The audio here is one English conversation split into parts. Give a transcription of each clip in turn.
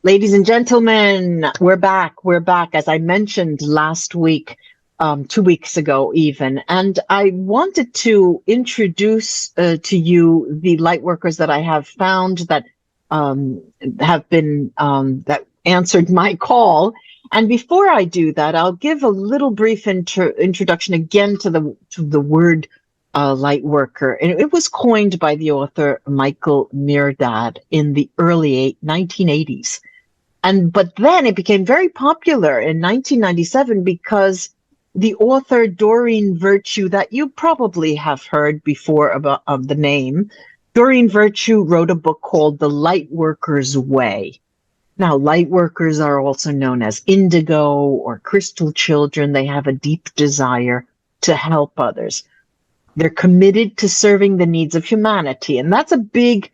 Ladies and gentlemen, we're back. We're back, as I mentioned last week, 2 weeks ago even. And I wanted to introduce to you the light workers that I have found that have been, that answered my call. And before I do that, I'll give a little brief introduction again to the word light worker. And it was coined by the author Michael Mirdad in the early 1980s. But then it became very popular in 1997 because the author Doreen Virtue, that you probably have heard before of the name, Doreen Virtue wrote a book called The Light Worker's Way. Now, light workers are also known as indigo or crystal children. They have a deep desire to help others. They're committed to serving the needs of humanity, and that's a big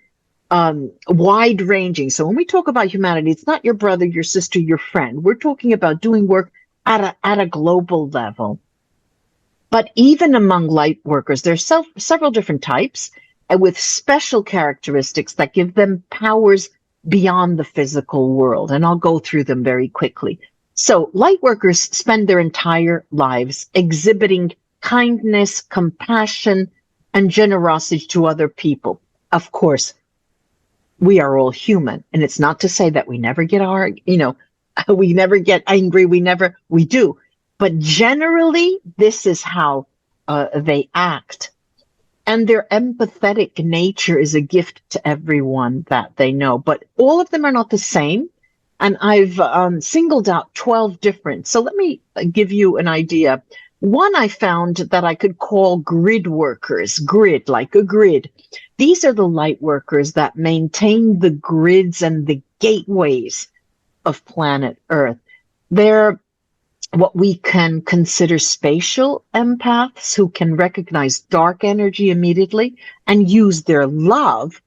wide ranging. So when we talk about humanity, it's not your brother, your sister, your friend. We're talking about doing work at a global level. But even among light workers, there's several different types with special characteristics that give them powers beyond the physical world. And I'll go through them very quickly. So light workers spend their entire lives exhibiting kindness, compassion, and generosity to other people. Of course, we are all human, and it's not to say that we never get we never get angry, we do. But generally, this is how they act. And their empathetic nature is a gift to everyone that they know. But all of them are not the same. And I've singled out 12 different. So let me give you an idea. One I found that I could call grid workers, grid, like a grid. These are the light workers that maintain the grids and the gateways of planet Earth. They're what we can consider spatial empaths who can recognize dark energy immediately and use their love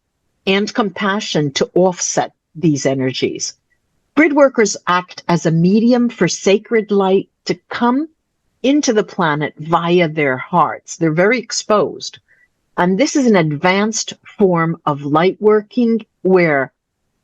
and compassion to offset these energies. Grid workers act as a medium for sacred light to come into the planet via their hearts. They're very exposed. And this is an advanced form of light working where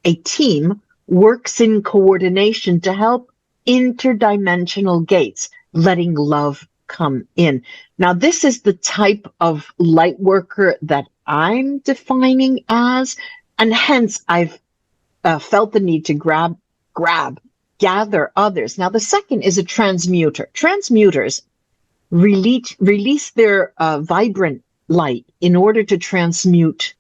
a team works in coordination to help interdimensional gates, letting love come in. Now, this is the type of light worker that I'm defining as, and hence I've felt the need to gather others. Now, the second is a transmuter. Transmuters release their vibrant light in order to transmute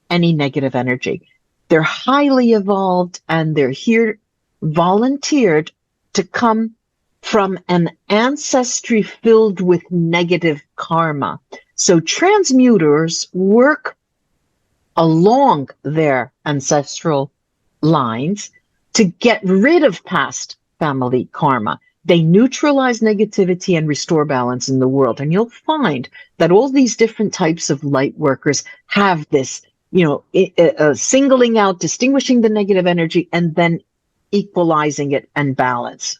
any negative energy. They're highly evolved, and they're here volunteered to come from an ancestry filled with negative karma. So transmuters work along their ancestral lines to get rid of past family karma. They neutralize negativity and restore balance in the world. And you'll find that all these different types of light workers have this, singling out, distinguishing the negative energy, and then equalizing it and balance,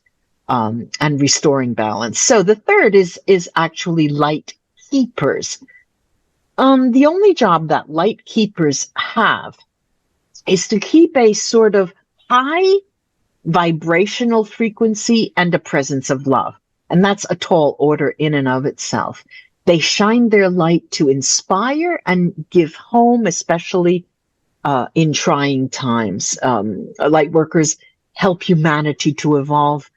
and restoring balance. So the third is actually light keepers. The only job that light keepers have is to keep a sort of high vibrational frequency and a presence of love. And that's a tall order in and of itself. They shine their light to inspire and give home, especially in trying times. Light workers help humanity to evolve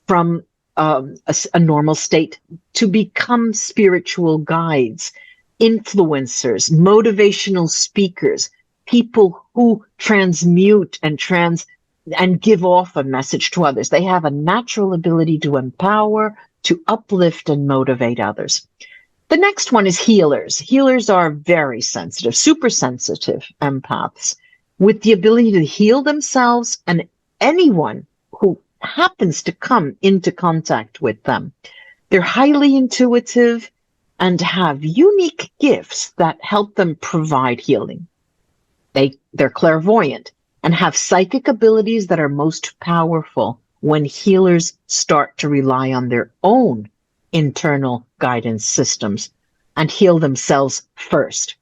from a normal state to become spiritual guides, influencers, motivational speakers, people who transmute and give off a message to others. They have a natural ability to empower, to uplift, and motivate others. The next one is healers. Healers are very sensitive, super sensitive empaths with the ability to heal themselves and anyone who happens to come into contact with them. They're highly intuitive and have unique gifts that help them provide healing. They're clairvoyant and have psychic abilities that are most powerful when healers start to rely on their own internal guidance systems and heal themselves first.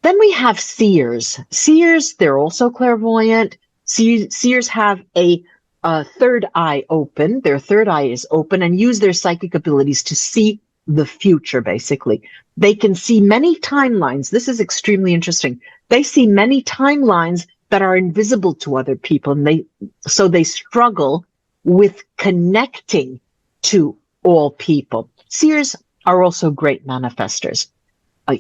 Then we have seers. Seers, they're also clairvoyant, Seers have a third eye open. Their third eye is open and use their psychic abilities to see the future, basically. They can see many timelines. This is extremely interesting. They see many timelines that are invisible to other people, and so they struggle with connecting to all people. Seers are also great manifestors,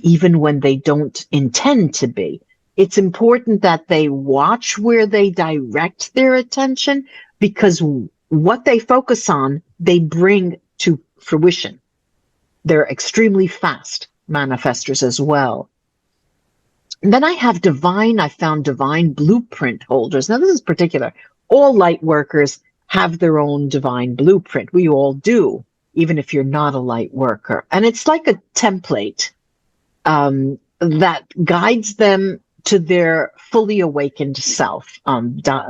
even when they don't intend to be. It's important that they watch where they direct their attention, because what they focus on, they bring to fruition. They're extremely fast manifestors as well. And then I found divine blueprint holders. Now, this is particular. All light workers have their own divine blueprint. We all do, even if you're not a light worker. And it's like a template that guides them to their fully awakened self.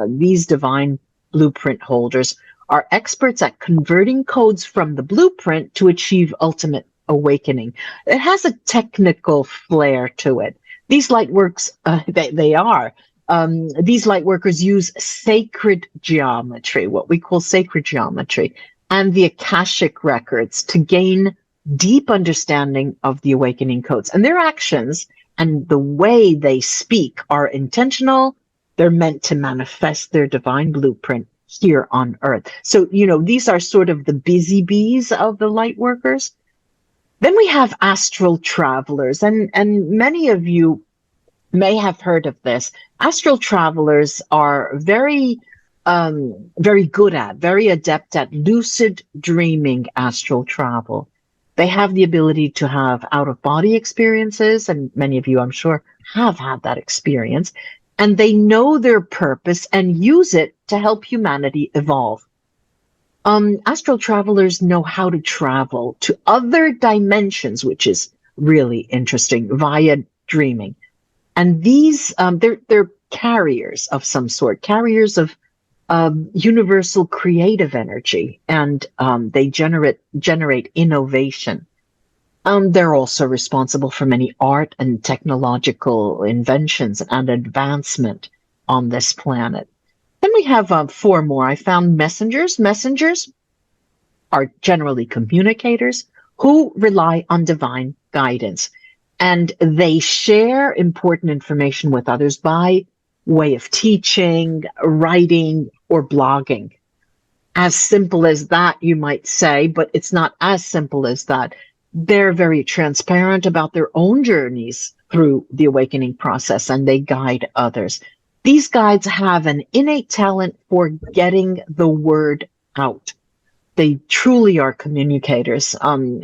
These divine blueprint holders are experts at converting codes from the blueprint to achieve ultimate awakening. It has a technical flair to it. These light works, these light workers use sacred geometry, what we call sacred geometry, and the Akashic records to gain deep understanding of the awakening codes. And their actions and the way they speak are intentional. They're meant to manifest their divine blueprint here on Earth. So, these are sort of the busy bees of the light workers. Then we have astral travelers, and many of you may have heard of this. Astral travelers are very adept at lucid dreaming astral travel. They have the ability to have out-of-body experiences, and many of you, I'm sure, have had that experience. And they know their purpose and use it to help humanity evolve. Astral travelers know how to travel to other dimensions, which is really interesting, via dreaming. And these, they're carriers of some sort, carriers of universal creative energy, and they generate innovation. They're also responsible for many art and technological inventions and advancement on this planet. Then we have 4 more. I found messengers. Messengers are generally communicators who rely on divine guidance, and they share important information with others by way of teaching, writing, or blogging. As simple as that, you might say, but it's not as simple as that. They're very transparent about their own journeys through the awakening process, and they guide others. These guides have an innate talent for getting the word out. They truly are communicators.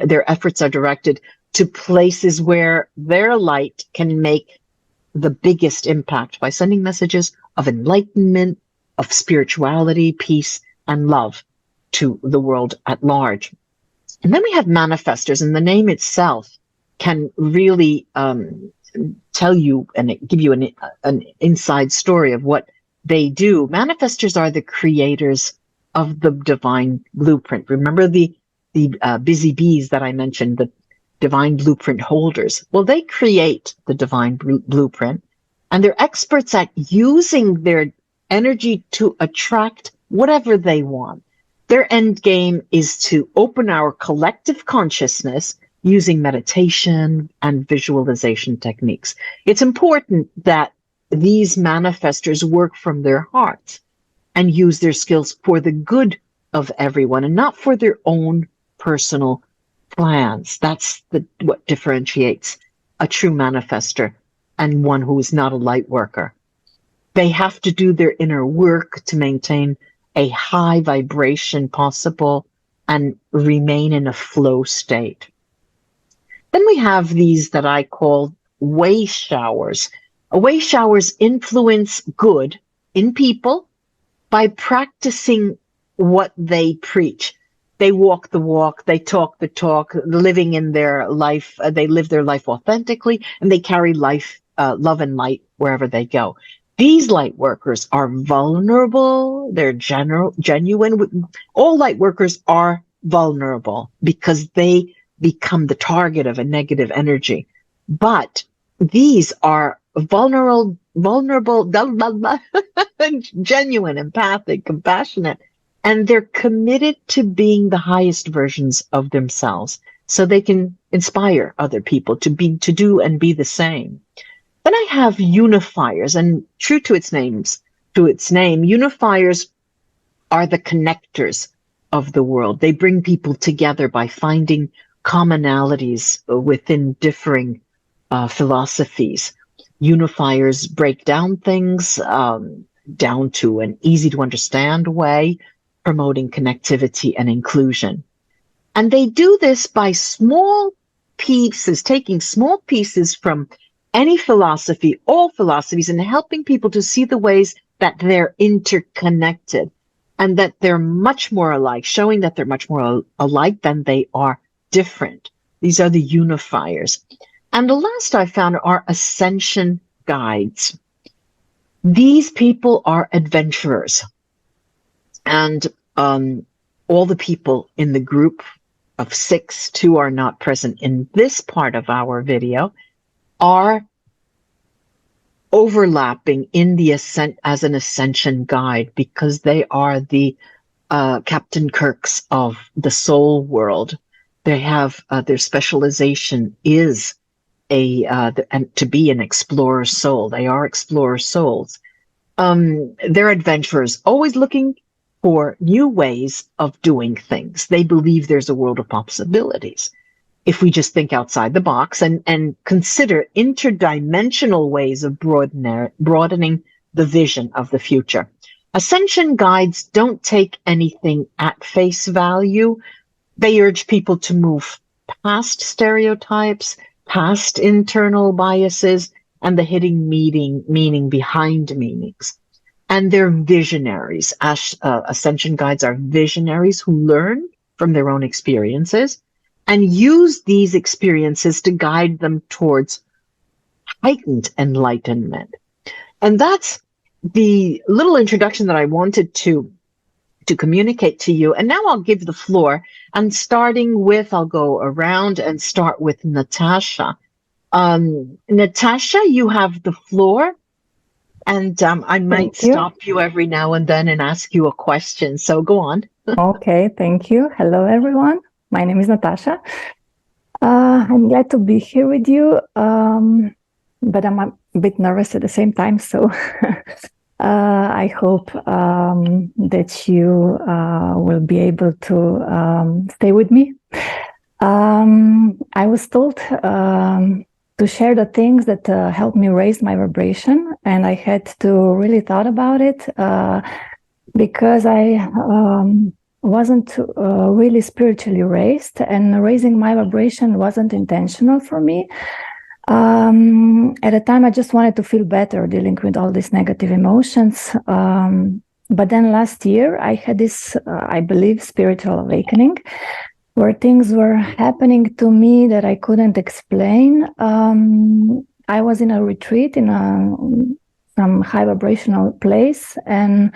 Their efforts are directed to places where their light can make the biggest impact by sending messages of enlightenment, of spirituality, peace, and love to the world at large. And then we have manifestors, and the name itself can really tell you and give you an inside story of what they do. Manifestors are the creators of the divine blueprint. Remember the busy bees that I mentioned, the divine blueprint holders? Well, they create the divine blueprint, and they're experts at using their energy to attract whatever they want. Their end game is to open our collective consciousness using meditation and visualization techniques. It's important that these manifestors work from their hearts and use their skills for the good of everyone and not for their own personal plans. That's what differentiates a true manifestor and one who is not a light worker. They have to do their inner work to maintain a high vibration possible and remain in a flow state. Then we have these that I call way showers. Way showers influence good in people by practicing what they preach. They walk the walk, they talk the talk, living in their life. They live their life authentically, and they carry life, love and light wherever they go. These light workers are vulnerable. They're genuine. All light workers are vulnerable because they become the target of a negative energy. But these are vulnerable, genuine, empathic, compassionate, and they're committed to being the highest versions of themselves so they can inspire other people to do and be the same. Then I have unifiers, and true to its name, unifiers are the connectors of the world. They bring people together by finding commonalities within differing philosophies. Unifiers break down things down to an easy to understand way, promoting connectivity and inclusion. And they do this by small pieces, taking small pieces from any philosophy, all philosophies, and helping people to see the ways that they're interconnected and that they're much more alike, showing that they're much more alike than they are different. These are the unifiers. And the last I found are Ascension guides. These people are adventurers. And all the people in the group of 6, 2 are not present in this part of our video, are overlapping in the as an ascension guide, because they are the Captain Kirks of the soul world. They have their specialization is and to be an explorer soul. They are explorer souls. They're adventurers, always looking for new ways of doing things. They believe there's a world of possibilities if we just think outside the box and consider interdimensional ways of broadening the vision of the future. Ascension guides don't take anything at face value. They urge people to move past stereotypes, past internal biases, and the hidden meaning behind meanings. And they're visionaries. Ascension guides are visionaries who learn from their own experiences and use these experiences to guide them towards heightened enlightenment. And that's the little introduction that I wanted to communicate to you. And now I'll give the floor. And starting with, I'll go around and start with Natasha. Natasha, you have the floor. And I might stop you every now and then and ask you a question. So go on. Okay, thank you. Hello, everyone. My name is Natasha. I'm glad to be here with you, but I'm a bit nervous at the same time. So I hope that you will be able to stay with me. I was told to share the things that helped me raise my vibration, and I had to really thought about it because I wasn't really spiritually raised, and raising my vibration wasn't intentional for me. At the time, I just wanted to feel better dealing with all these negative emotions. But then last year, I had this, I believe, spiritual awakening, where things were happening to me that I couldn't explain. I was in a retreat in some high vibrational place, and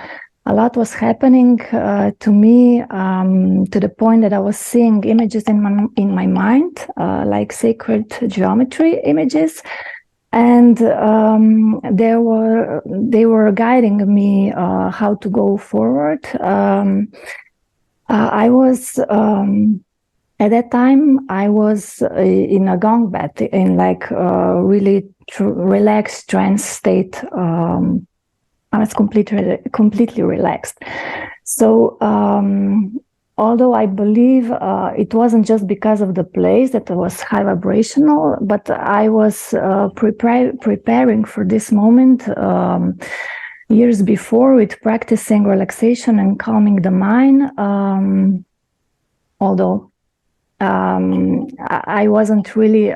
a lot was happening to me to the point that I was seeing images in my mind, like sacred geometry images, and they were guiding me how to go forward. I was at that time I was in a gong bath, in like really relaxed trance state. I was completely relaxed. So although I believe it wasn't just because of the place that was high vibrational, but I was preparing for this moment years before with practicing relaxation and calming the mind. Although I wasn't really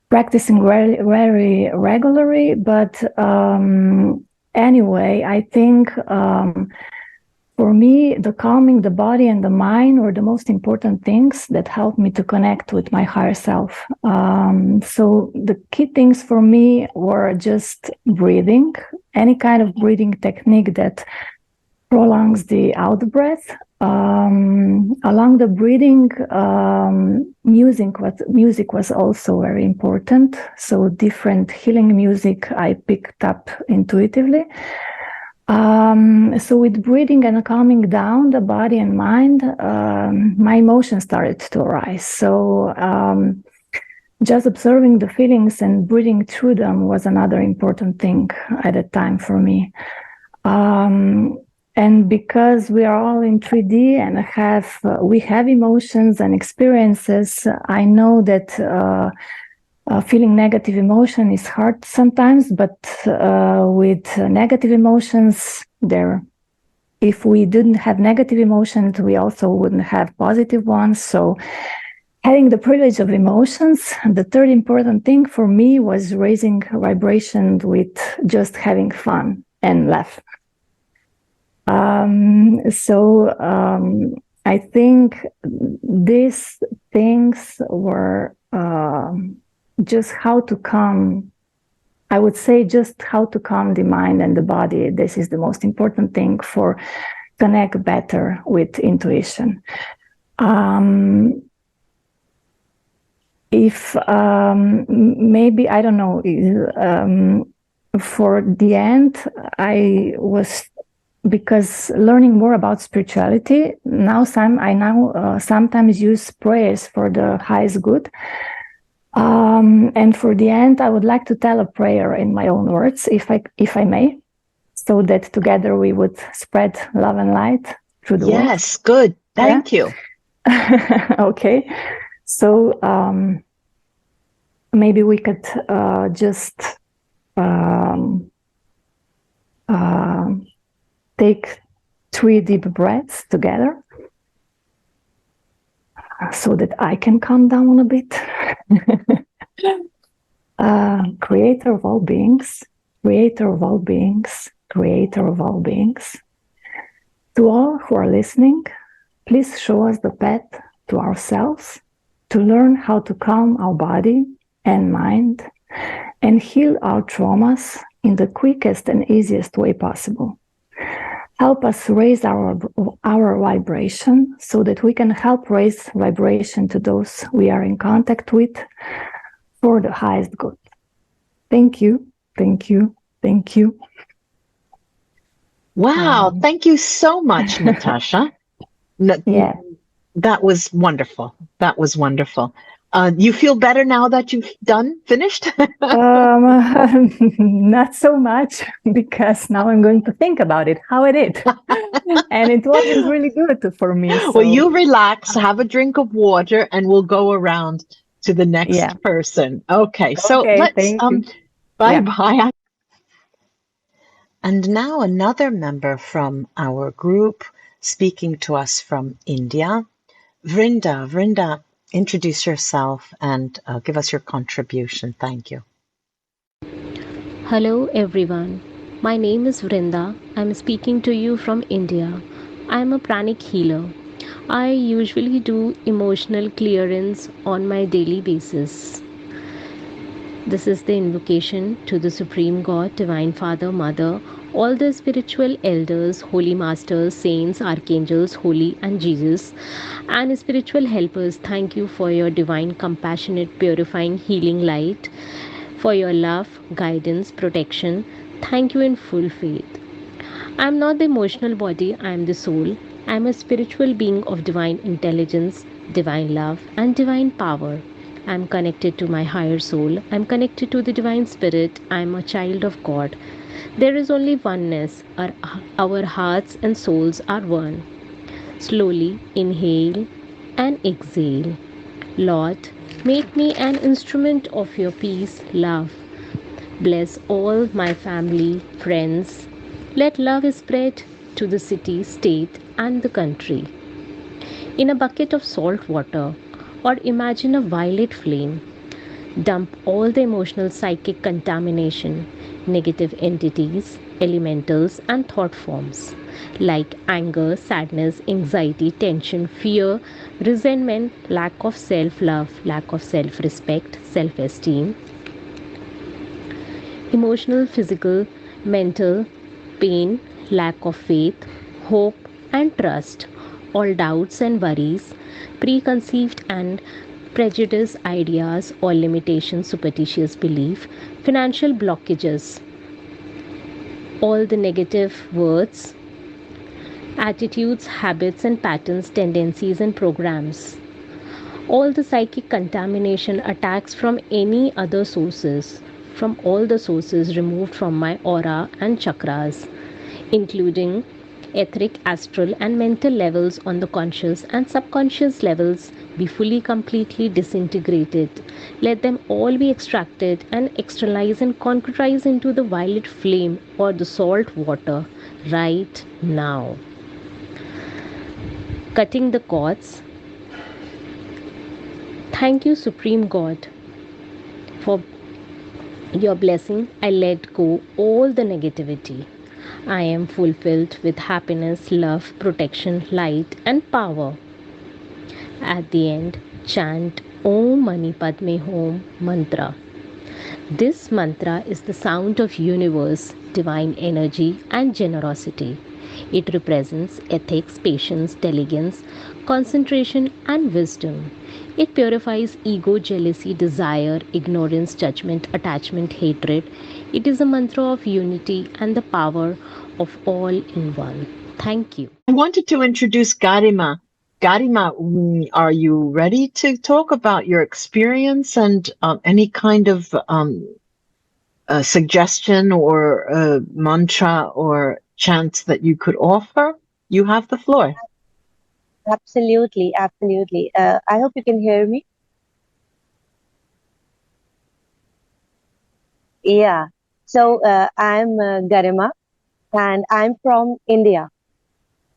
practicing very regularly, but anyway, I think for me, the calming the body and the mind were the most important things that helped me to connect with my higher self. So the key things for me were just breathing, any kind of breathing technique that prolongs the out breath, Along the breathing, music was also very important. So different healing music I picked up intuitively. So with breathing and calming down the body and mind, my emotions started to arise. So just observing the feelings and breathing through them was another important thing at the time for me. And because we are all in 3D and we have emotions and experiences, I know that feeling negative emotion is hard sometimes, but with negative emotions, if we didn't have negative emotions, we also wouldn't have positive ones. So having the privilege of emotions, the third important thing for me was raising vibration with just having fun and laugh. I think these things were just how to calm, I would say just how to calm the mind and the body. This is the most important thing for connect better with intuition. If maybe, I don't know, for the end, I was, because learning more about spirituality, I sometimes use prayers for the highest good. And for the end, I would like to tell a prayer in my own words, if I may, so that together we would spread love and light through the world. Yes, good. Thank you. Okay. So maybe we could just take 3 deep breaths together so that I can calm down a bit. Creator of all beings, creator of all beings, creator of all beings. To all who are listening, please show us the path to ourselves to learn how to calm our body and mind and heal our traumas in the quickest and easiest way possible. Help us raise our vibration so that we can help raise vibration to those we are in contact with for the highest good. Thank you, thank you, thank you. Wow, thank you so much, Natasha. Yeah. That was wonderful. That was wonderful. You feel better now that you've finished? Not so much, because now I'm going to think about it, how it is. And it wasn't really good for me. So. Well, you relax, have a drink of water, and we'll go around to the next person. Okay, so let's, bye-bye. Yeah. And now another member from our group speaking to us from India. Vrinda, introduce yourself and give us your contribution. Thank you. Hello everyone. My name is Vrinda. I'm speaking to you from India. I'm a pranic healer. I usually do emotional clearance on my daily basis. This is the invocation to the Supreme God, Divine Father, Mother, all the spiritual elders, holy masters, saints, archangels, holy and Jesus, and spiritual helpers. Thank you for your divine, compassionate, purifying, healing light, for your love, guidance, protection. Thank you in full faith. I am not the emotional body, I am the soul. I am a spiritual being of divine intelligence, divine love, and divine power. I am connected to my higher soul. I am connected to the divine spirit. I am a child of God. There is only oneness. Our hearts and souls are one. Slowly inhale and exhale. Lord, make me an instrument of your peace, love. Bless all my family, friends. Let love spread to the city, state, and the country. In a bucket of salt water, or imagine a violet flame, dump all the emotional psychic contamination, negative entities, elementals, and thought forms like anger, sadness, anxiety, tension, fear, resentment, lack of self-love, lack of self-respect, self-esteem, emotional, physical, mental, pain, lack of faith, hope, and trust. all doubts and worries, preconceived and prejudiced ideas or limitations, superstitious belief, financial blockages, all the negative words, attitudes, habits, and patterns, tendencies, and programs. All the psychic contamination attacks from any other sources, from all the sources removed from my aura and chakras, including etheric, astral, and mental levels on the conscious and subconscious levels, be fully, completely disintegrated. Let them all be extracted and externalized and concretized into the violet flame or the salt water right now. Cutting the cords. Thank you, Supreme God, for your blessing. I let go all the negativity. I am fulfilled with happiness, love, protection, light, and power. At the end, chant Om Mani Padme Hum mantra. This mantra is the sound of universe, divine energy, and generosity. It represents ethics, patience, diligence, concentration, and wisdom. It purifies ego, jealousy, desire, ignorance, judgment, attachment, hatred. It is a mantra of unity and the power of all in one. Thank you. I wanted to introduce Garima. Garima, are you ready to talk about your experience and any kind of suggestion or mantra or chant that you could offer? You have the floor. Absolutely, absolutely. I hope you can hear me. Yeah. So I'm Garima, and I'm from India.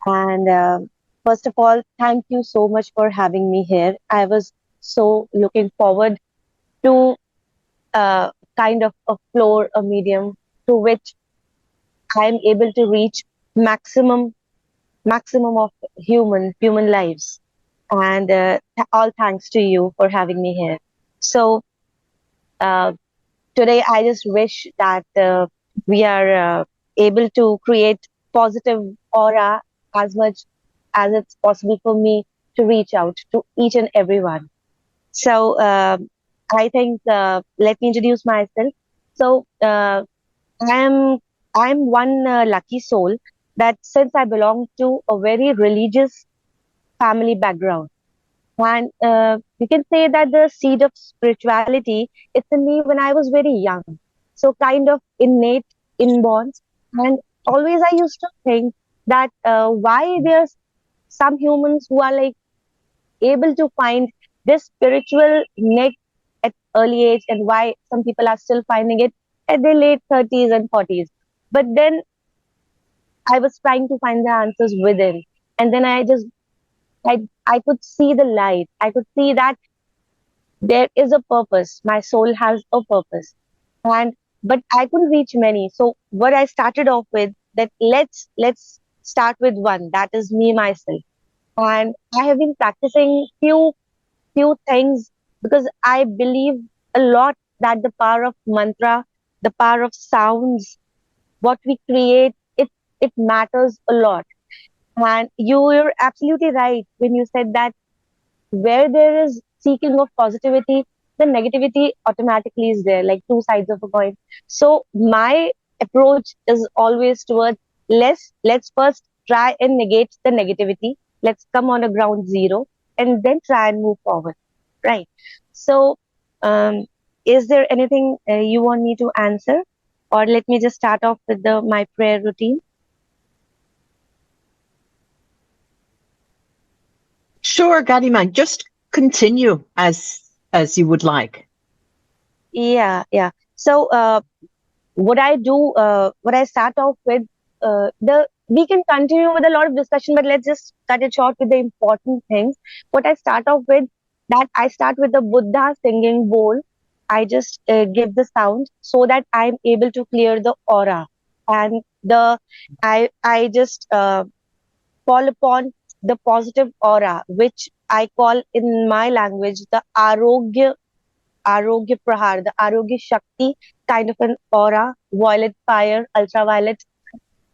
And first of all, thank you so much for having me here. I was so looking forward to kind of a floor, a medium to which I'm able to reach maximum of human lives. And all thanks to you for having me here. So uh, today I just wish that we are able to create positive aura as much as it's possible for me to reach out to each and everyone. So I think let me introduce myself. So I'm one lucky soul that since I belong to a very religious family background, and you can say that the seed of spirituality, it's in me when I was very young. So kind of innate, inborn. And always I used to think that why there's some humans who are like able to find this spiritual net at early age, and why some people are still finding it at their late 30s and 40s. But then I was trying to find the answers within. And then I could see the light. I could see that there is a purpose. My soul has a purpose. And but I couldn't reach many. So what I started off with, that let's start with one. That is me myself. And I have been practicing few things because I believe a lot that the power of mantra, the power of sounds, what we create, it matters a lot. And you're absolutely right when you said that where there is seeking of positivity, the negativity automatically is there, like two sides of a coin. So my approach is always towards let's first try and negate the negativity. Let's come on a ground zero and then try and move forward. Right. So is there anything you want me to answer? Or let me just start off with my prayer routine. Sure, Garima, just continue as you would like. Yeah. So what I do, what I start off with, we can continue with a lot of discussion, but let's just cut it short with the important things. What I start off with, that I start with the Buddha singing bowl. I just give the sound so that I'm able to clear the aura, and I just fall upon the positive aura, which I call in my language the Arogya Prahar, the Arogya Shakti kind of an aura, violet fire, ultraviolet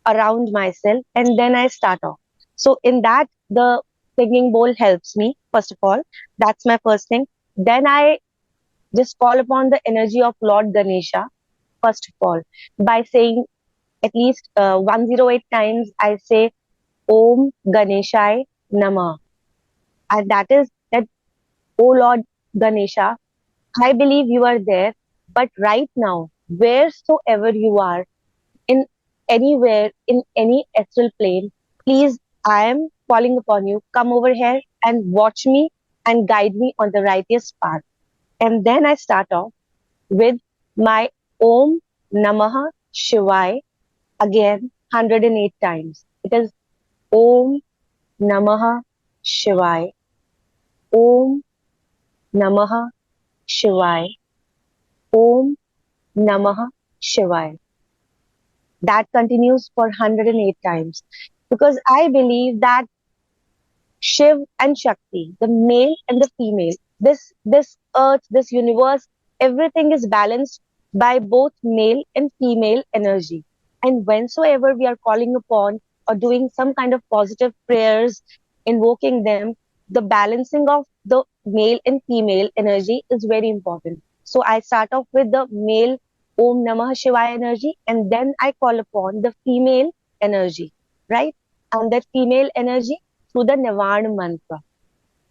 around myself, and then I start off. So in that, the singing bowl helps me, first of all. That's my first thing. Then I just call upon the energy of Lord Ganesha, first of all, by saying at least 108 times. I say Om Ganeshai Namah. And that is that, O Lord Ganesha, I believe you are there, but right now, wheresoever you are, in anywhere, in any astral plane, please, I am calling upon you, come over here and watch me and guide me on the righteous path. And then I start off with my Om Namah Shivaya again 108 times. It is Om Namah Shivaya, Om Namah Shivaya, Om Namah Shivaya. That continues for 108 times, because I believe that Shiv and Shakti, the male and the female, this earth, this universe, everything is balanced by both male and female energy. And whensoever we are calling upon or doing some kind of positive prayers, invoking them, the balancing of the male and female energy is very important. So I start off with the male Om Namah Shivaya energy, and then I call upon the female energy, right? And that female energy through the Nirvana mantra.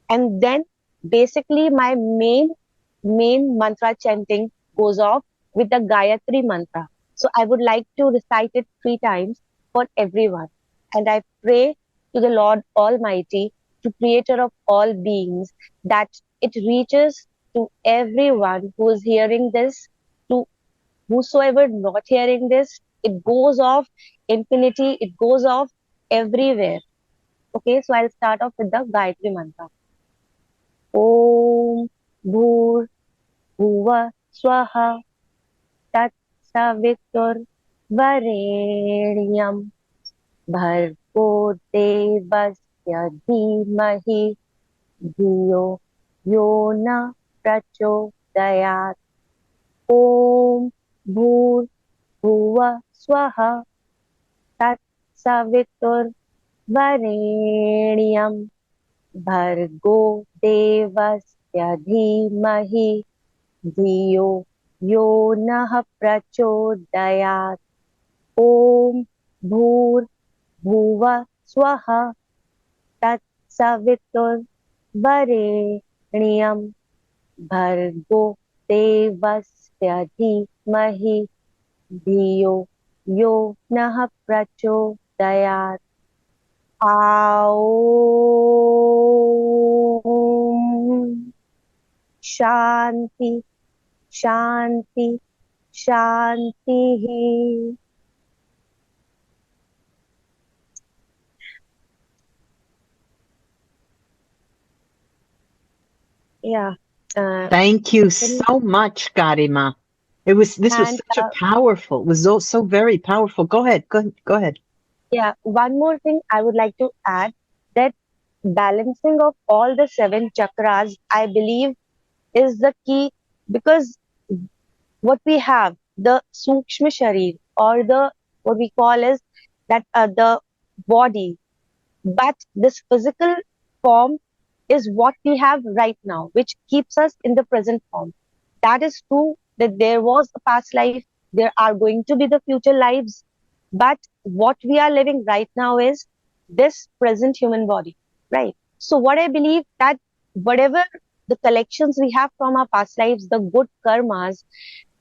And then basically my main mantra chanting goes off with the Gayatri mantra. So I would like to recite it 3 times for everyone. And I pray to the Lord Almighty, to Creator of all beings, that it reaches to everyone who is hearing this, to whosoever not hearing this, it goes off infinity, it goes off everywhere. Okay, so I'll start off with the Gayatri mantra. Om Bhur Bhuva Swaha Tat Savitur Varenyam Bhargo Devasya Dhimahi Dhiyo Yona Prachodayat. Om Bhur Bhuva Swaha Tat Savitur Varenyam Bhargo Devasya Dhimahi Dhiyo Yonah Prachodayat. Om Bhur Bhuva Swaha Tat Savitur Varenyam Bhargo Devasya Dhimahi Dhiyo Yonah Prachodayat. Aum. Shanti, Shanti, Shanti. Yeah. Thank you Can you, so much, Garima. This was and such a powerful, it was so very powerful. Go ahead, go ahead. yeah, one more thing I would like to add, that balancing of all the 7 chakras, I believe, is the key, because what we have, the Sukshma Sharir, or the what we call is that the body, but this physical form is what we have right now, which keeps us in the present form. That is true that there was a past life, there are going to be the future lives, but what we are living right now is this present human body, right? So what I believe, that whatever the collections we have from our past lives, the good karmas,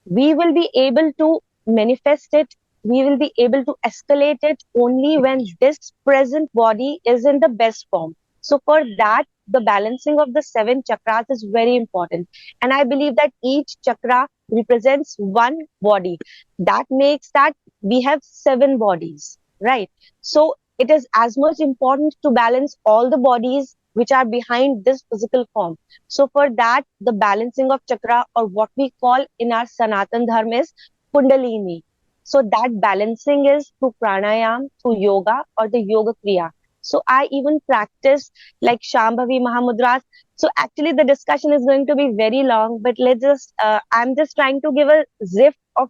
we will be able to manifest it, we will be able to escalate it only when this present body is in the best form. So for that, the balancing of the 7 chakras is very important. And I believe that each chakra represents one body. That makes that we have 7 bodies, right? So it is as much important to balance all the bodies which are behind this physical form. So for that, the balancing of chakra, or what we call in our Sanatan Dharma, is Kundalini. So that balancing is through pranayam, through yoga, or the yoga kriya. So I even practice like Shambhavi Mahamudras. So actually the discussion is going to be very long, but let's just, I'm just trying to give a zip of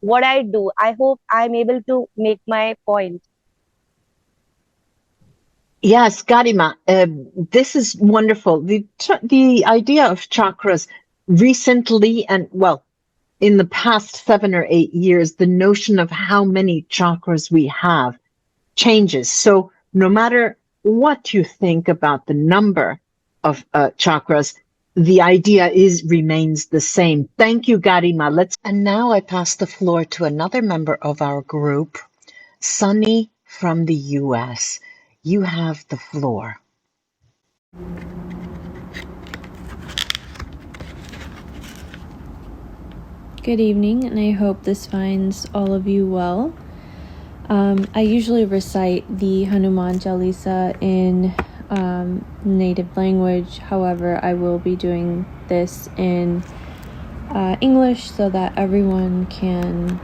what I do. I hope I'm able to make my point. Yes, Garima, this is wonderful. The idea of chakras recently, and well, in the past 7 or 8 years, the notion of how many chakras we have changes. So no matter what you think about the number of chakras, the idea remains the same. Thank you, Garima. And now I pass the floor to another member of our group, Sunny from the US. You have the floor. Good evening, and I hope this finds all of you well. I usually recite the Hanuman Chalisa in native language. However, I will be doing this in English so that everyone can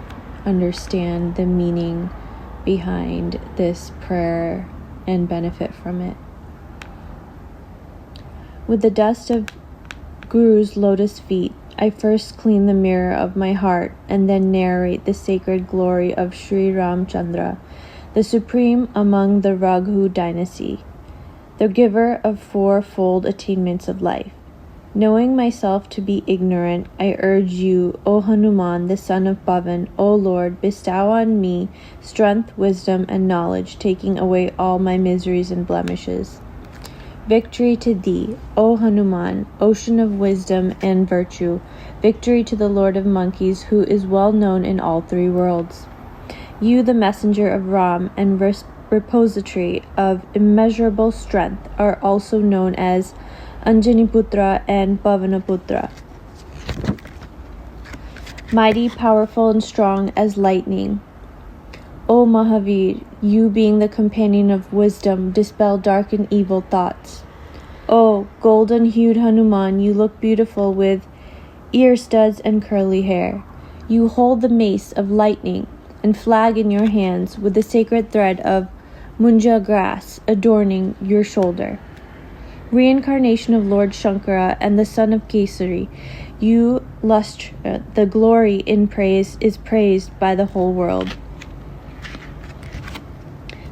understand the meaning behind this prayer and benefit from it. With the dust of Guru's lotus feet, I first clean the mirror of my heart and then narrate the sacred glory of Sri Ramchandra, the supreme among the Raghu dynasty, the giver of fourfold attainments of life. Knowing myself to be ignorant, I urge you, O Hanuman, the son of Pavan, O Lord, bestow on me strength, wisdom, and knowledge, taking away all my miseries and blemishes. Victory to thee, O Hanuman, ocean of wisdom and virtue. Victory to the Lord of Monkeys, who is well known in all three worlds. You, the messenger of Ram and repository of immeasurable strength, are also known as Anjaniputra and Pavanaputra. Mighty, powerful, and strong as lightning. O Mahavir, you being the companion of wisdom, dispel dark and evil thoughts. O golden-hued Hanuman, you look beautiful with ear studs and curly hair. You hold the mace of lightning and flag in your hands with the sacred thread of munja grass adorning your shoulder. Reincarnation of Lord Shankara and the son of Kesari, you lustre, the glory in praise is praised by the whole world.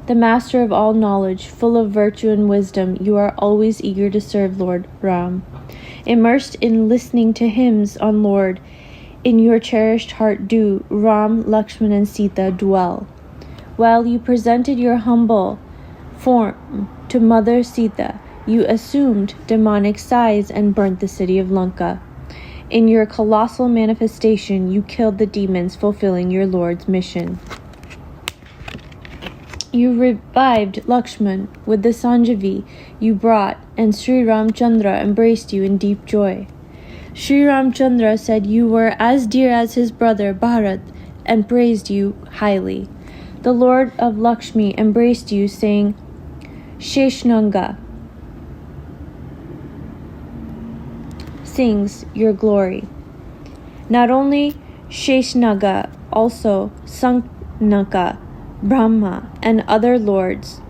The master of all knowledge, full of virtue and wisdom, you are always eager to serve Lord Ram. Immersed in listening to hymns on Lord, in your cherished heart do Ram, Lakshman, and Sita dwell. While you presented your humble form to Mother Sita, you assumed demonic size and burnt the city of Lanka. In your colossal manifestation, you killed the demons, fulfilling your Lord's mission. You revived Lakshman with the Sanjeevi you brought, and Sri Ramchandra embraced you in deep joy. Sri Ramchandra said you were as dear as his brother Bharat and praised you highly. The Lord of Lakshmi embraced you, saying, Sheshnanga sings your glory. Not only Sheshnaga, also Sanknaka, Brahma, and other lords,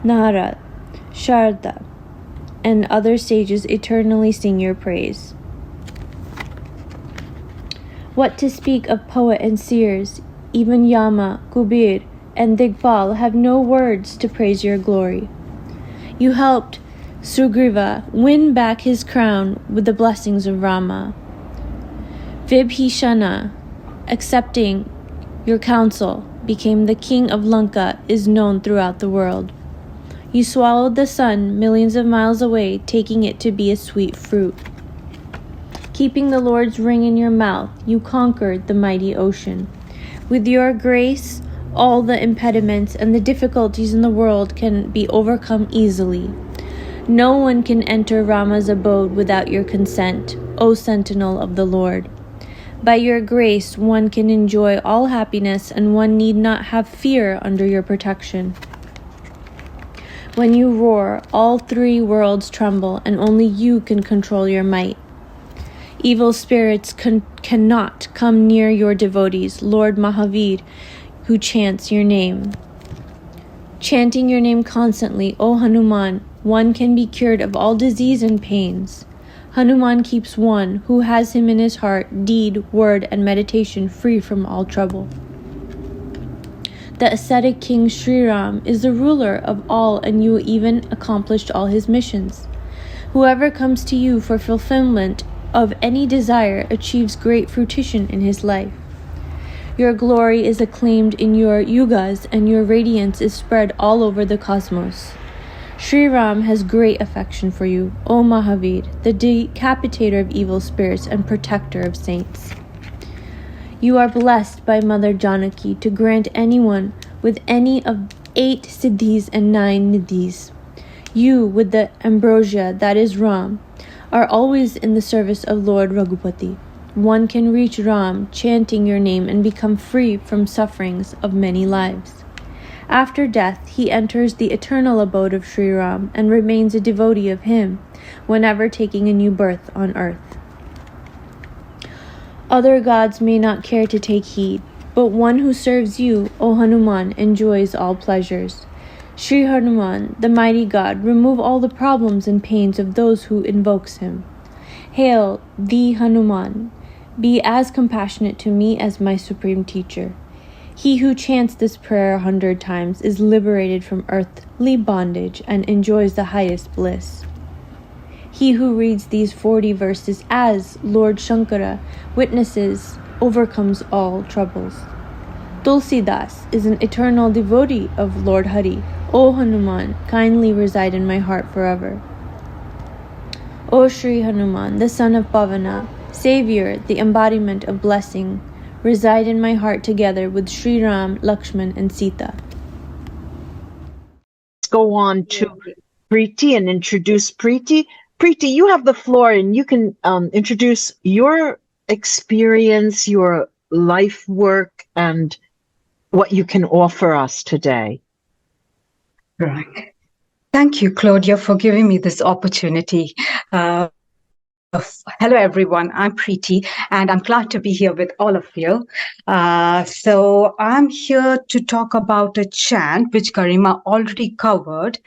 Narad, Sharda, and other sages eternally sing your praise. What to speak of poet and seers, even Yama, Kubir, and Digpal have no words to praise your glory. You helped Sugriva win back his crown with the blessings of Rama. Vibhishana, accepting your counsel, became the king of Lanka, is known throughout the world. You swallowed the sun millions of miles away, taking it to be a sweet fruit. Keeping the Lord's ring in your mouth, you conquered the mighty ocean. With your grace, all the impediments and the difficulties in the world can be overcome easily. No one can enter Rama's abode without your consent, O sentinel of the Lord. By your grace, one can enjoy all happiness, and one need not have fear under your protection. When you roar, all three worlds tremble, and only you can control your might. Evil spirits cannot come near your devotees, Lord Mahavir, who chants your name. Chanting your name constantly, O Hanuman, one can be cured of all disease and pains. Hanuman keeps one who has him in his heart, deed, word, and meditation free from all trouble. The ascetic king Sri Ram is the ruler of all, and you even accomplished all his missions. Whoever comes to you for fulfillment of any desire achieves great fruition in his life. Your glory is acclaimed in your yugas, and your radiance is spread all over the cosmos. Sri Ram has great affection for you, O Mahavir, the decapitator of evil spirits and protector of saints. You are blessed by Mother Janaki to grant anyone with any of 8 siddhis and 9 nidhis. You, with the ambrosia that is Ram, are always in the service of Lord Raghupati. One can reach Ram chanting your name and become free from sufferings of many lives. After death, he enters the eternal abode of Sri Ram and remains a devotee of him whenever taking a new birth on earth. Other gods may not care to take heed, but one who serves you, O Hanuman, enjoys all pleasures. Sri Hanuman, the mighty God, remove all the problems and pains of those who invokes him. Hail thee, Hanuman! Be as compassionate to me as my supreme teacher. He who chants this prayer 100 times is liberated from earthly bondage and enjoys the highest bliss. He who reads these 40 verses as Lord Shankara witnesses overcomes all troubles. Tulsidas is an eternal devotee of Lord Hari. O Hanuman, kindly reside in my heart forever. O Sri Hanuman, the son of Pavana, Savior, the embodiment of blessing, reside in my heart together with Sri Ram, Lakshman, and Sita. Let's go on to Preeti and introduce Preeti. Preeti, you have the floor, and you can introduce your experience, your life work, and what you can offer us today. Right. Thank you, Claudia, for giving me this opportunity. Hello, everyone. I'm Preeti, and I'm glad to be here with all of you. So I'm here to talk about a chant which Garima already covered.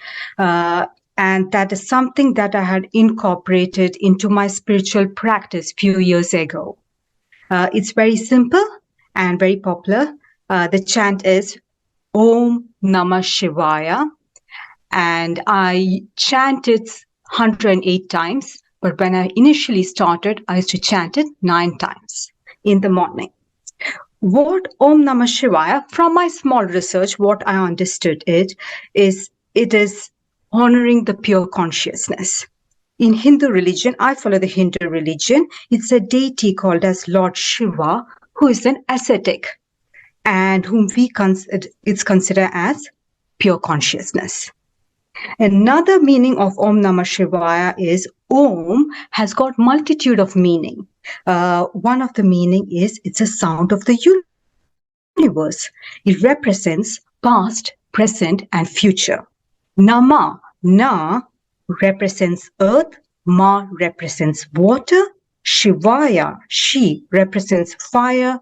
And that is something that I had incorporated into my spiritual practice few years ago. It's very simple and very popular. The chant is Om Namah Shivaya. And I chant it 108 times. But when I initially started, I used to chant it 9 times in the morning. What Om Namah Shivaya, from my small research, what I understood it is honoring the pure consciousness. In Hindu religion, I follow the Hindu religion. It's a deity called as Lord Shiva, who is an ascetic and whom it's considered as pure consciousness. Another meaning of Om Namah Shivaya is Om has got multitude of meaning. One of the meaning is it's a sound of the universe. It represents past, present, and future. Namah, Na represents earth, Ma represents water, Shivaya, Shi represents fire,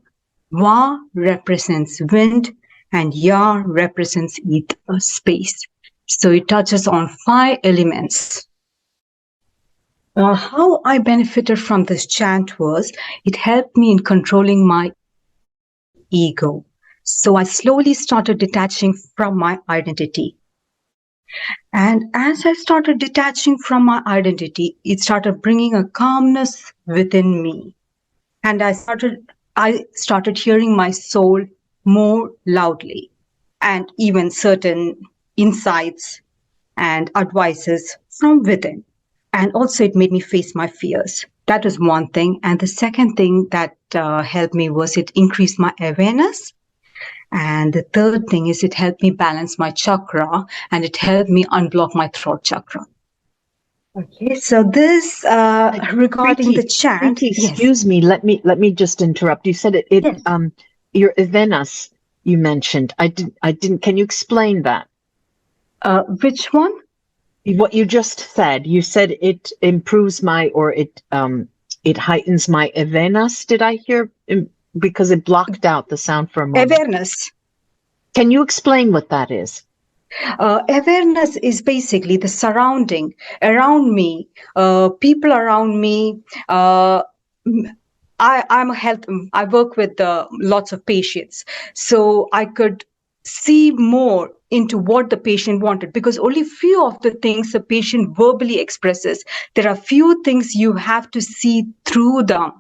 Va represents wind, and Ya represents ether, space. So it touches on 5 elements. How I benefited from this chant was it helped me in controlling my ego. So I slowly started detaching from my identity. And as I started detaching from my identity, it started bringing a calmness within me. And I started hearing my soul more loudly, and even certain insights and advices from within. And also it made me face my fears. That was one thing. And the second thing that helped me was it increased my awareness. And the third thing is it helped me balance my chakra, and it helped me unblock my throat chakra. Okay, so this regarding Preeti, the chant. Preeti, excuse me, let me just interrupt. You said Yes. Your Avenas you mentioned. I didn't. Can you explain that? Which one? What you just said. You said it improves it heightens my Avenas. Did I hear? Because it blocked out the sound for a moment. Awareness. Can you explain what that is? Awareness is basically the surrounding around me, people around me. I work with lots of patients, so I could see more into what the patient wanted, because only few of the things the patient verbally expresses. There are few things you have to see through them.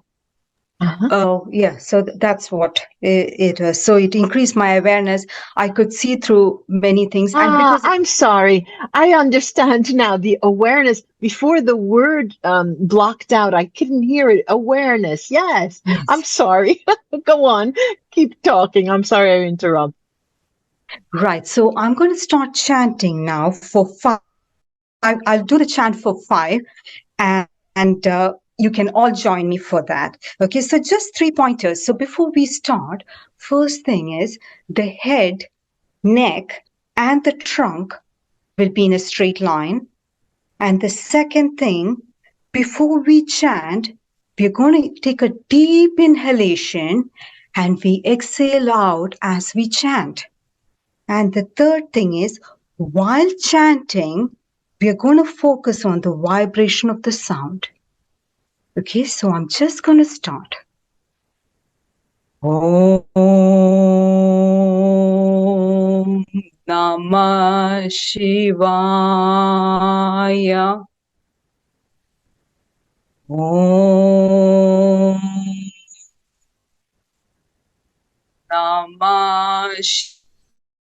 So that's what it was. So it increased my awareness. I could see through many things. And because I'm sorry. I understand now the awareness. Before the word blocked out, I couldn't hear it. Awareness. Yes. I'm sorry. Go on. Keep talking. I'm sorry I interrupt. Right. So I'm going to start chanting now for 5. I'll do the chant for 5, and you can all join me for that. Okay. So just 3 pointers. So before we start, first thing is the head, neck, and the trunk will be in a straight line. And the second thing, before we chant, we're going to take a deep inhalation and we exhale out as we chant. And the third thing is, while chanting, we are going to focus on the vibration of the sound. Okay, so I'm just going to start. Om Namah Shivaya. Om Namah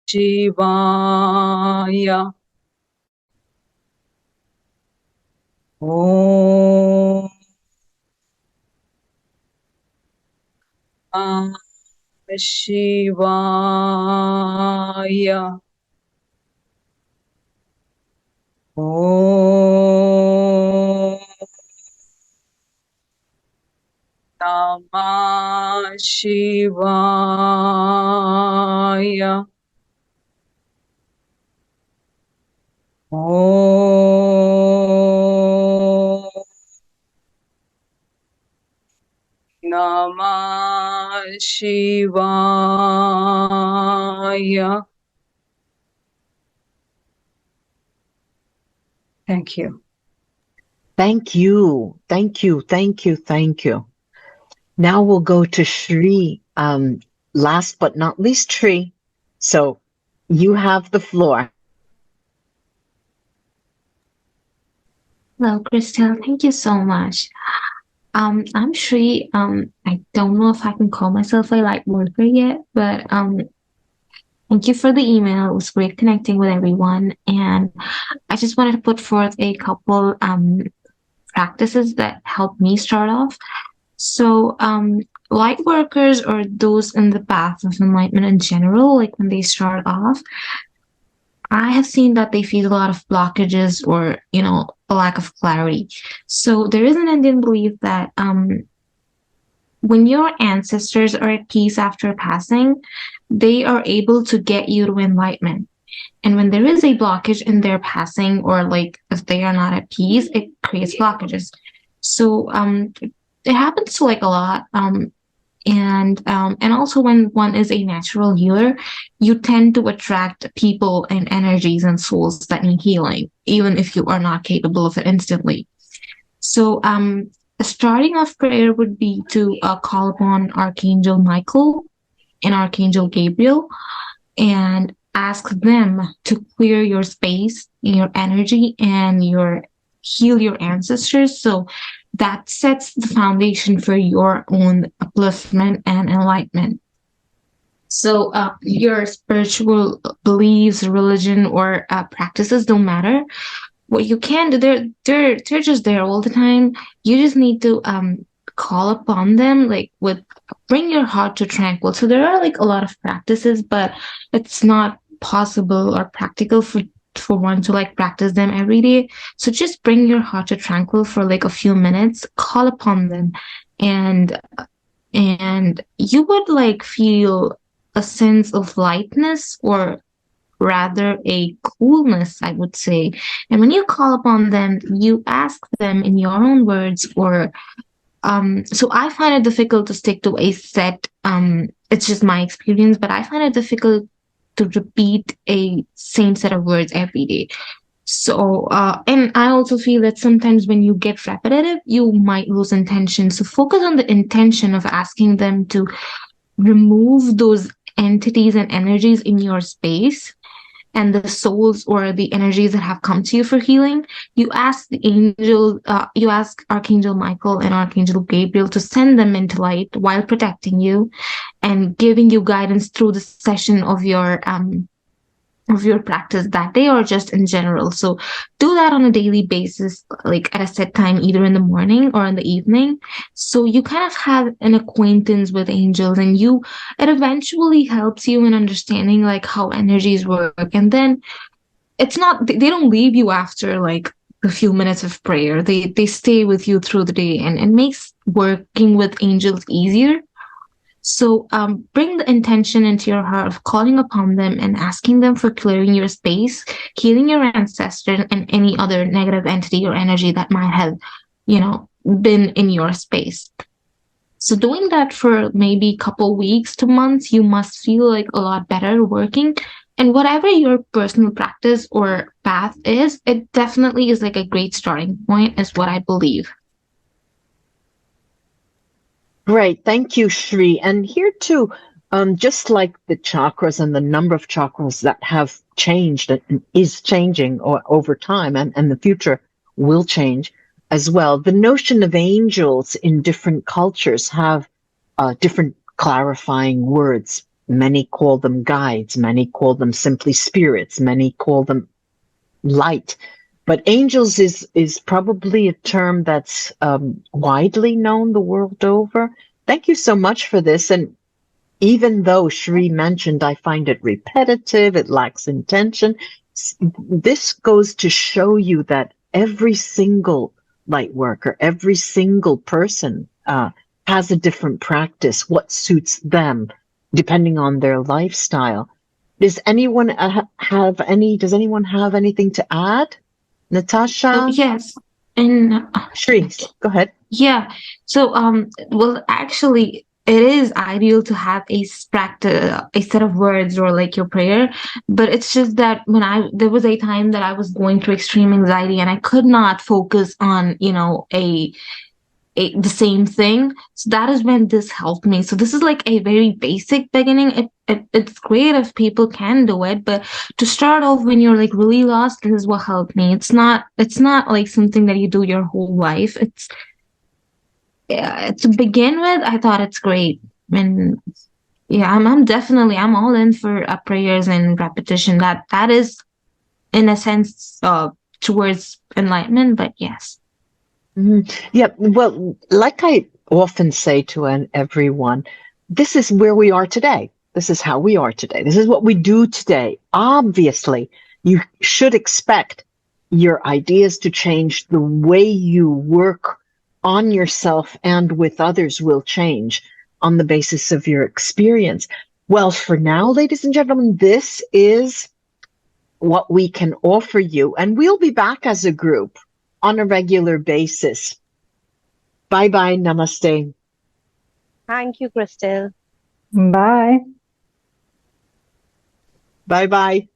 Shivaya. Om Namah Shivaya. Om Namah Shivaya. Om Namah Shivaya. Thank you. Thank you. Thank you. Thank you. Thank you. Now we'll go to Shri. Last but not least, Shri. So you have the floor. Hello, Christelle. Thank you so much. I'm Shri. I don't know if I can call myself a light worker yet, but thank you for the email. It was great connecting with everyone, and I just wanted to put forth a couple practices that helped me start off. So, light workers or those in the path of enlightenment in general, like when they start off, I have seen that they feel a lot of blockages or, a lack of clarity. So there is an Indian belief that when your ancestors are at peace after passing, they are able to get you to enlightenment. And when there is a blockage in their passing, or like if they are not at peace, it creates blockages. So it happens to like a lot. And also when one is a natural healer, you tend to attract people and energies and souls that need healing, even if you are not capable of it instantly. So starting off prayer would be to call upon Archangel Michael and Archangel Gabriel and ask them to clear your space, your energy, and heal your ancestors. So that sets the foundation for your own upliftment and enlightenment. So your spiritual beliefs, religion, or practices don't matter. What you can do, they're just there all the time. You just need to call upon them, bring your heart to tranquil. So there are like a lot of practices, but it's not possible or practical for one to like practice them every day. So just bring your heart to tranquil for like a few minutes, call upon them, and you would like feel a sense of lightness, or rather a coolness, I would say. And when you call upon them, you ask them in your own words, or so I find it difficult to stick to a set, it's just my experience, but I find it difficult to repeat a same set of words every day. So, and I also feel that sometimes when you get repetitive, you might lose intention. So focus on the intention of asking them to remove those entities and energies in your space and the souls or the energies that have come to you for healing, you ask you ask Archangel Michael and Archangel Gabriel to send them into light while protecting you and giving you guidance through the session of your practice that day or just in general. So do that on a daily basis, like at a set time, either in the morning or in the evening. So you kind of have an acquaintance with angels, and it eventually helps you in understanding like how energies work. And then they don't leave you after like a few minutes of prayer. They stay with you through the day, and it makes working with angels easier. So bring the intention into your heart of calling upon them and asking them for clearing your space, healing your ancestors, and any other negative entity or energy that might have, been in your space. So doing that for maybe a couple weeks to months, you must feel like a lot better working. And whatever your personal practice or path is, it definitely is like a great starting point, is what I believe. Great. Thank you, Shri. And here too, just like the chakras and the number of chakras that have changed and is changing over time and the future will change as well. The notion of angels in different cultures have different clarifying words. Many call them guides. Many call them simply spirits. Many call them light. But angels is probably a term that's widely known the world over. Thank you so much for this. And even though Shri mentioned I find it repetitive, it lacks intention, this goes to show you that every single light worker, every single person has a different practice, what suits them, depending on their lifestyle. Does anyone have anything to add? Natasha? Yes. And Shri, go ahead. yeah. So, well, actually, it is ideal to have a set of words or like your prayer, but it's just that there was a time that I was going through extreme anxiety and I could not focus on, the same thing. So that is when this helped me. So this is like a very basic beginning. It's great if people can do it, but to start off when you're like really lost, this is what helped me. It's not like something that you do your whole life. To begin with, I thought it's great. And yeah, I'm all in for prayers and repetition. That is in a sense towards enlightenment, but yes. Mm-hmm. Yeah, well, like I often say to everyone, this is where we are today. This is how we are today. This is what we do today. Obviously, you should expect your ideas to change. The way you work on yourself and with others will change on the basis of your experience. Well, for now, ladies and gentlemen, this is what we can offer you, and we'll be back as a group on a regular basis. Bye-bye. Namaste. Thank you, Christelle. Bye. Bye-bye.